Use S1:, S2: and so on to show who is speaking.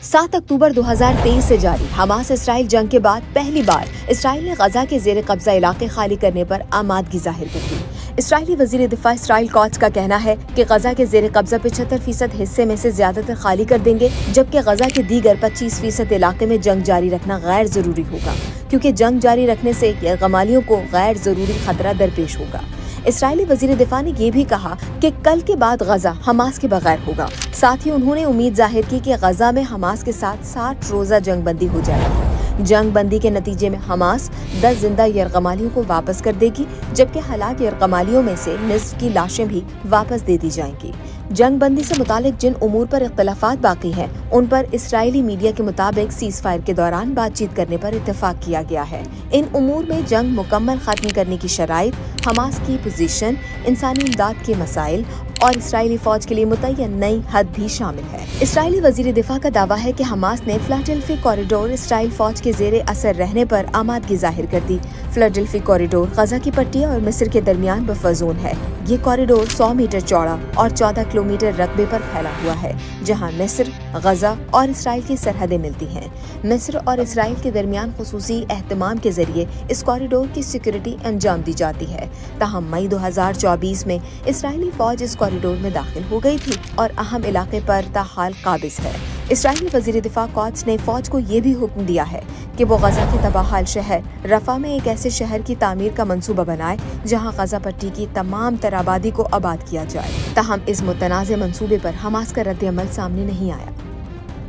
S1: 7 अक्टूबर 2023 से जारी Hamas Israel जंग के बाद पहली बार इसराइल ने गजा के जेर कब्जा इलाके खाली करने पर आमादगी जाहिर कर दी। इसराइली वजीर दिफा इसराइल कॉट्स का कहना है कि गजा के जेर कब्जा 75% हिस्से में से ज्यादातर खाली कर देंगे, जबकि गजा के दीगर 25% इलाके में जंग जारी रखना गैर जरूरी होगा, क्योंकि जंग जारी रखने से गमालियों को गैर जरूरी खतरा दरपेश होगा। इसराइली वजीर दिफा ने ये भी कहा कि कल के बाद गजा हमास के बगैर होगा। साथ ही उन्होंने उम्मीद जाहिर की कि गजा में हमास के साथ 60 रोजा जंग बंदी हो जाएगी। जंग बंदी के नतीजे में हमास 10 जिंदा यरगमालियों को वापस कर देगी, जबकि हलाक यरगमालियों में से निस्फ की लाशें भी वापस दे दी जाएंगी। जंग बंदी से मुतालिक जिन उमूर पर इख्तलाफात बाकी हैं, उन पर इसराइली मीडिया के मुताबिक सीज फायर के दौरान बातचीत करने पर इत्तेफाक किया गया है। इन उमूर में जंग मुकम्मल खत्म करने की शराइत, हमास की पोजीशन, इंसानी इमदाद के मसाइल और इसराइली फौज के लिए मुतय्यन नई हद भी शामिल है। इसराइली वजीर दिफा का दावा है कि हमास ने फिलाडेल्फी कॉरिडोर इसराइल फौज के जेरे असर रहने पर आमादगी जाहिर कर दी। फिलाडेल्फी कॉरिडोर गजा की पट्टी और मिस्र के दरमियान बफर जोन है। ये कॉरिडोर 100 मीटर चौड़ा और 14 किलोमीटर रकबे पर फैला हुआ है, जहां मिस्र, गजा और इसराइल की सरहदें मिलती हैं। मिस्र और इसराइल के दरमियान खुसूसी एहतमाम के जरिए इस कॉरिडोर की सिक्योरिटी अंजाम दी जाती है। ताहम मई 2024 में इसराइली फौज इस कॉरिडोर में दाखिल हो गई थी और अहम इलाके पर ताहाल काबिज है। इसराइली वजीर दिफा कॉट्स ने फौज को ये भी हुक्म दिया है कि वो गजा के तबाहाल शहर रफा में एक ऐसे शहर की तामीर का मंसूबा बनाए जहां गजा पट्टी की तमाम तर आबादी को आबाद किया जाए। ताहम इस मुतनाज़ मंसूबे पर हमास का रद्द अमल सामने नहीं आया।